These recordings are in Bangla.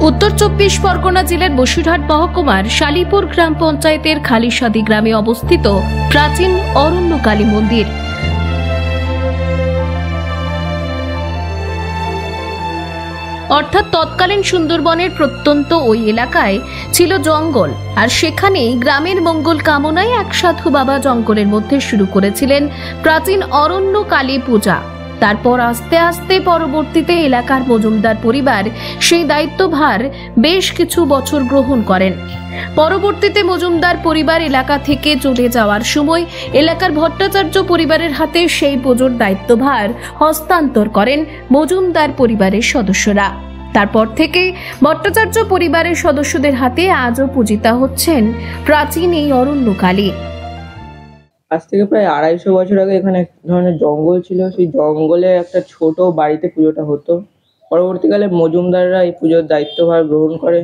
উত্তর 24 পরগনা জেলার বসিরহাট মহকুমার শালিপুর গ্রাম পঞ্চায়েতের খালিশাদি গ্রামে অবস্থিত প্রাচীন অরণ্য কালী মন্দির। অর্থাৎ তৎকালীন সুন্দরবনের প্রত্যন্ত ওই এলাকায় ছিল জঙ্গল, আর সেখানেই গ্রামের মঙ্গল কামনায় এক সাধু বাবা জঙ্গলের মধ্যে শুরু করেছিলেন প্রাচীন অরণ্য কালী পূজা। তারপর আস্তে আস্তে পরবর্তীতে এলাকার মজুমদার পরিবার সেই দায়িত্বভার বেশ কিছু বছর গ্রহণ করেন। পরবর্তীতে মজুমদার পরিবার এলাকা থেকে চলে যাওয়ার সময় এলাকার ভট্টাচার্য পরিবারের হাতে সেই পুজোর দায়িত্বভার হস্তান্তর করেন মজুমদার পরিবারের সদস্যরা। তারপর থেকে ভট্টাচার্য পরিবারের সদস্যদের হাতে আজও পূজিতা হচ্ছেন প্রাচীন এই অরণ্য কালী। আজ থেকে প্রায় 250 বছর আগে এখানে এক ধরনের জঙ্গল ছিল। সেই জঙ্গলে একটা ছোট বাড়িতে পুজোটা হতো। পরবর্তীকালে মজুমদাররা এই পুজোর দায়িত্বভার গ্রহণ করে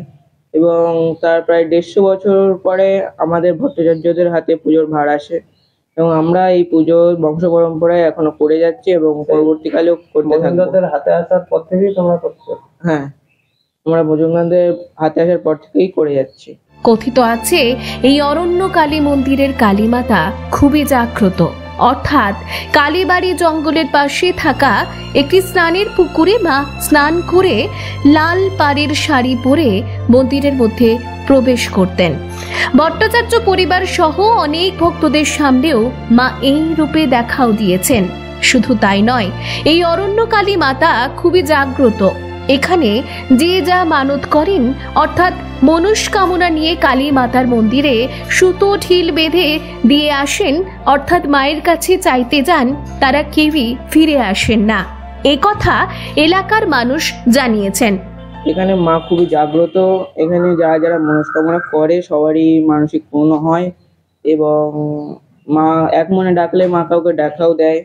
এবং তার প্রায় 150 বছর পরে আমাদের ভট্টাচার্যদের হাতে পুজোর ভার আসে এবং আমরা এই পুজোর বংশ পরম্পরায় এখনো করে যাচ্ছি এবং পরবর্তীকালেও করতে থাকবো। মজুমদারদের হাতে আসার পর থেকেই তোমরা করছো? হ্যাঁ, আমরা মজুমদারদের হাতে আসার পর থেকেই করে যাচ্ছি। কথিত আছে এই অরণ্য কালী মন্দিরের কালীমাতা খুবই জাগ্রত, অর্থাৎ কালীবাড়ি জঙ্গলের পাশে থাকা একটি স্নানের পুকুরে মা স্নান করে লাল পাড়ের শাড়ি পরে মন্দিরের মধ্যে প্রবেশ করতেন। ভট্টাচার্য পরিবার সহ অনেক ভক্তদের সামনেও মা এই রূপে দেখাও দিয়েছেন। শুধু তাই নয়, এই অরণ্য কালী মাতা খুবই জাগ্রত। এখানে যে যা মানত করেন, অর্থাৎ মনস্কামনা নিয়ে কালী মাতার মন্দিরে সুতো ঢিল বেঁধে দিয়ে আসেন, অর্থাৎ মায়ের কাছে চাইতে যান, তারা কেউই ফিরে আসেন না। এ কথা এলাকার মানুষ জানিয়েছেন। এখানে মা খুবই জাগ্রত। এখানে যারা যারা মনস্কামনা করে সবারই মানসিক পূর্ণ হয় এবং মা এক মনে ডাকলে মা কাউকে দেখাও দেয়।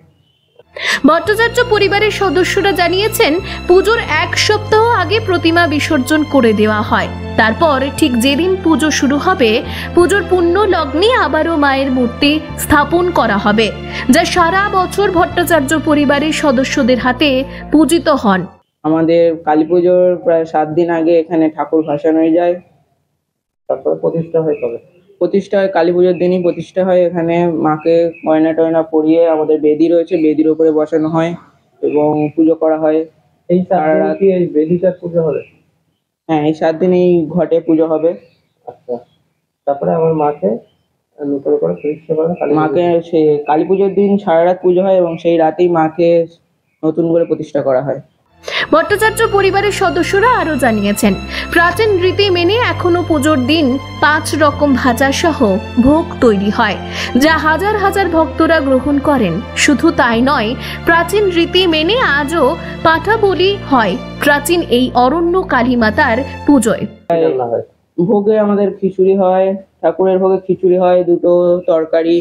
ভট্টাচার্য পরিবারের সদস্যরা জানিয়েছেন, পুজোর 1 সপ্তাহ আগে প্রতিমা বিসর্জন করে দেওয়া হয়। তারপর ঠিক যেদিন পুজো শুরু হবে, পুজোর পুণ্য লগ্নে আবারও মায়ের মূর্তি স্থাপন করা হবে, যা সারা বছর ভট্টাচার্য পরিবারের সদস্যদের হাতে পূজিত হন। আমাদের কালী পুজোর প্রায় 7 দিন আগে এখানে ঠাকুর ভাসানো হয়ে যায়। তারপরে প্রতিষ্ঠা হয় কবে? প্রতিষ্ঠা হয় কালী পুজোর দিনই প্রতিষ্ঠা হয়। এখানে মাকে গয়না টয়না পরিয়ে আমাদের বেদি রয়েছে, বেদির উপরে বসানো হয় এবং পুজো করা হয়। এই 7 দিন কি এই বেদিটার পুজো হবে? হ্যাঁ, এই 7 দিন এই ঘটে পুজো হবে। আচ্ছা, তারপরে আমার মাকে নতুন করে প্রতিষ্ঠা করা হয়। মাকে সে কালী পুজোর দিন সারা রাত পুজো হয় এবং সেই রাতেই মাকে নতুন করে প্রতিষ্ঠা করা হয়। ভট্টাচার্য পরিবারের সদস্যরা আরো জানিয়েছেন, প্রাচীন রীতি মেনে এখনো পুজোর দিন 5 রকম ভাজা সহ ভোগ তৈরি হয়, যা হাজার হাজার ভক্তরা গ্রহণ করেন। শুধু তাই নয়, প্রাচীন রীতি মেনে আজও পাঠা বলি হয় প্রাচীন এই অরণ্য কালী মাতার পুজোয়। ভোগে আমাদের খিচুড়ি হয়, ঠাকুরের ভোগে খিচুড়ি হয়, 2টো তরকারি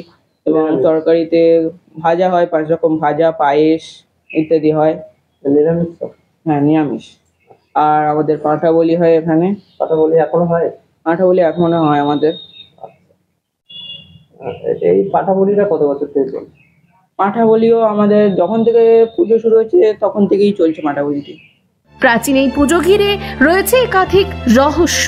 এবং তরকারিতে ভাজা হয়, 5 রকম ভাজা, পায়েস ইত্যাদি হয়। নিরামিষ? হ্যাঁ, নিরামিষ। আর আমাদের পাঁঠা বলি হয় এখানে। পাঠা বলি এখনো হয়? পাঁঠা বলি এখনো হয় আমাদের। এই পাঠা বলিটা কত বছর থেকে চলছে? পাঁঠা বলিও আমাদের যখন থেকে পুজো শুরু হয়েছে তখন থেকেই চলছে পাঁঠা বলিটি। প্রাচীন এই পুজো ঘিরে রয়েছে একাধিক রহস্য,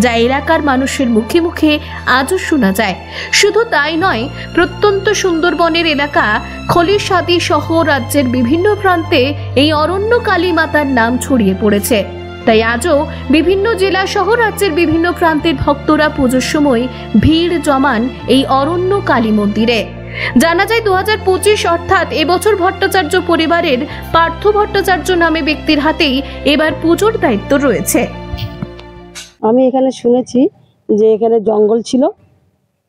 যা এলাকার মানুষের মুখে মুখে আজও শোনা যায়। শুধু তাই নয়, প্রত্যন্ত সুন্দরবনের এলাকা খলিশাদি সহ রাজ্যের বিভিন্ন প্রান্তে এই অরণ্য কালী মাতার নাম ছড়িয়ে পড়েছে। তাই আজও বিভিন্ন জেলা সহ রাজ্যের বিভিন্ন প্রান্তের ভক্তরা পুজোর সময় ভিড় জমান এই অরণ্য কালী মন্দিরে। জানা যায় 2025 অর্থাৎ এবছর ভট্টাচার্য পরিবারের পার্থ ভট্টাচার্য নামে ব্যক্তির হাতেই এবার পুজোর দায়িত্ব রয়েছে। আমি এখানে শুনেছি যে এখানে জঙ্গল ছিল,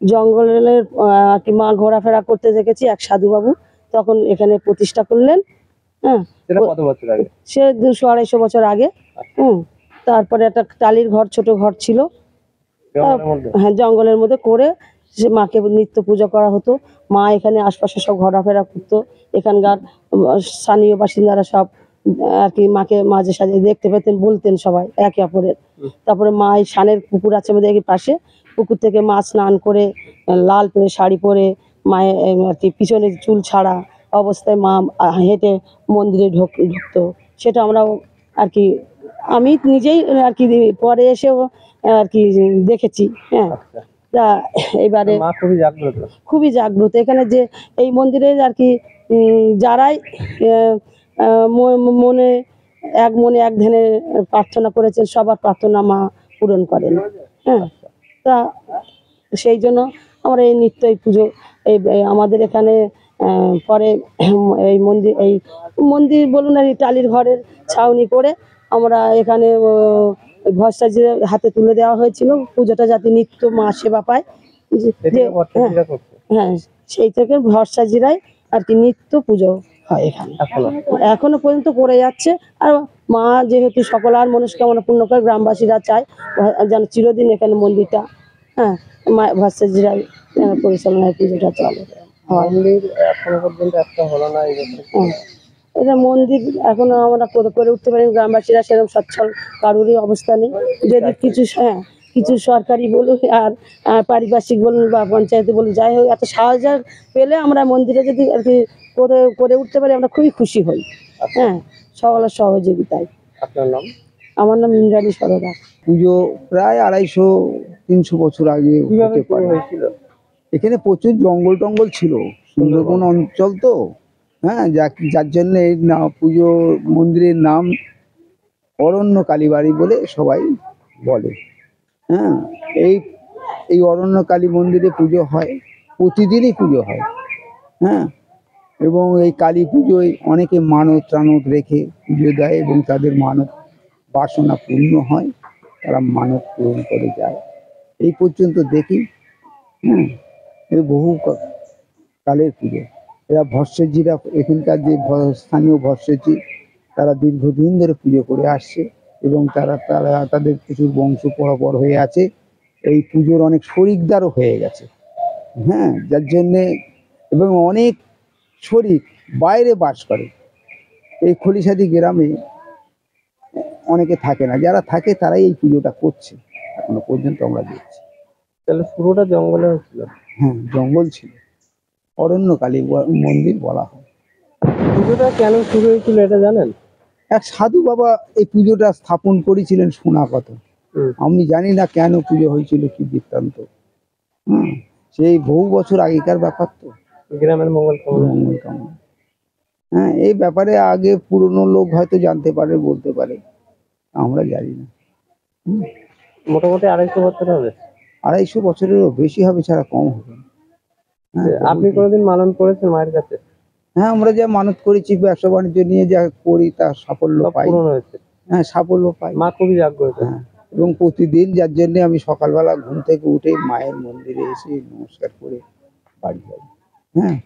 জঙ্গলের মা ঘোরাফেরা করতে দেখেছি এক সাধুবাবু, তখন এখানে প্রতিষ্ঠা করলেন। হ্যাঁ, কত বছর আগে? সে 200-250 বছর আগে। তারপরে একটা টালির ঘর, ছোট ঘর ছিল। হ্যাঁ, জঙ্গলের মধ্যে করে সে মাকে নিত্য পূজা করা হতো। মা এখানে আশপাশে সব ঘোরাফেরা করতো। এখানকার স্থানীয় বাসিন্দারা সব আর কি মাকে মাঝে সাঝে দেখতে পেতেন, বলতেন সবাই একে অপরের। তারপরে মা এই সানের পুকুর আছে আমাদের পাশে, পুকুর থেকে মা স্নান করে লাল পরে শাড়ি পরে মায়ের আর কি পিছনে চুল ছাড়া অবস্থায় মা হেঁটে মন্দিরে ঢুকতো। সেটা আমরাও আর কি আমি নিজেই আর কি পরে এসেও আর কি দেখেছি। হ্যাঁ, আচ্ছা, তা এবারে মা খুবই জাগ্রত। খুবই জাগ্রত এখানে যে এই মন্দিরে আর কি যারাই আহ, মনে এক ধ্যানে প্রার্থনা করেছেন সবার প্রার্থনা মা পূরণ করেন। হ্যাঁ, তা সেই জন্য আমরা এই নিত্য এই পুজো এই আমাদের এখানে পরে এই মন্দির বলুন আর এই টালির ঘরের ছাউনি করে আমরা এখানে ভস্তাজির হাতে তুলে দেওয়া হয়েছিল পুজোটা যাতে নিত্য মা সেবা পায়। হ্যাঁ, সেই থেকে ভরসাজিরাই আর কি নিত্য পুজো হয় এখানে এখনো পর্যন্ত করে যাচ্ছে। আর মা যেহেতু সকলার মনস্কামনা পূর্ণ করে গ্রামবাসীরা চায় যেন চিরদিন এখানে মন্দিরটা হ্যাঁ মা ভরসাজিরাই পরিচালনায় পুজোটা চলে হয়। এখনো পর্যন্ত একটা হলো না এই বছর। এটা মন্দির এখনো আমরা করে উঠতে পারি গ্রামবাসীরা সেরকম সচ্ছল কারোরই অবস্থা নেই। যদি কিছু সরকারি বলুন আর পারিপার্শ্বিক বলুন বা পঞ্চায়েতে বলুন যাই হোক এত সাহায্য পেলে আমরা মন্দিরে যদি আর কি করে উঠতে পারি আমরা খুবই খুশি হই। হ্যাঁ, সকলের সহযোগিতায়। আপনার নাম? আমার নাম ইন্দ্রাণী সরদা। পুজো প্রায় 250-300 বছর আগে হতে পারে। এখানে প্রচুর জঙ্গল টঙ্গল ছিল, সুন্দরবন অঞ্চল তো। হ্যাঁ, যার জন্য এই পুজো মন্দিরের নাম অরণ্য কালীবাড়ি বলে সবাই বলে। হ্যাঁ, এই অরণ্য কালী মন্দিরে পুজো হয়, প্রতিদিনই পুজো হয়। হ্যাঁ, এবং এই কালী পুজোয় অনেকে মানত রেখে পুজো দেয় এবং তাদের মানত বাসনা পূর্ণ হয়, তারা মানত পূরণ করে যায়। এই পর্যন্ত দেখি। হ্যাঁ, এই বহু কালের পুজো। এরা ভস্যজিরা এখানকার যে স্থানীয় ভস্যজি তারা দীর্ঘদিন ধরে পুজো করে আসছে এবং তারা তাদের প্রচুর বংশ পরপর হয়ে আছে। এই পুজোর অনেক শরিকদারও হয়ে গেছে। হ্যাঁ, যার জন্যে এবং অনেক শরিক বাইরে বাস করে। এই খলিশাদি গ্রামে অনেকে থাকে না, যারা থাকে তারাই এই পুজোটা করছে এখনো পর্যন্ত আমরা দেখছি। তাহলে পুরোটা জঙ্গলে হচ্ছিল? হ্যাঁ, জঙ্গল ছিল, অরণ্য কালী মন্দির বলা হয়। পুজোটা কেন শুরু হয়েছিল এটা জানেন? এক সাধু বাবা এই পুজোটা স্থাপন করেছিলেন শোনা কথা। আমি জানি না কেন পুজো হয়েছিল, কি বৃত্তান্ত। সেই বহু বছর আগেকার ব্যাপার তো, গ্রামের মঙ্গল কামনা। হ্যাঁ, এই ব্যাপারে আগে পুরনো লোক হয়তো জানতে পারে, বলতে পারে, আমরা জানি না। মোটামুটি 250 বছর হবে। 250 বছরেরও বেশি হবে, ছাড়া কম হবে না। হ্যাঁ, আপনি কোনোদিন মানত করেছেন মায়ের কাছে? হ্যাঁ, আমরা যা মানত করেছি ব্যবসা বাণিজ্য নিয়ে যা করি তা সাফল্য পাই। হ্যাঁ, সাফল্য পাই। মা খুবই জাগ্রত। হ্যাঁ, এবং প্রতিদিন যার জন্য আমি সকালবেলা ঘুম থেকে উঠে মায়ের মন্দিরে এসে নমস্কার করে বাড়ি যাই। হ্যাঁ,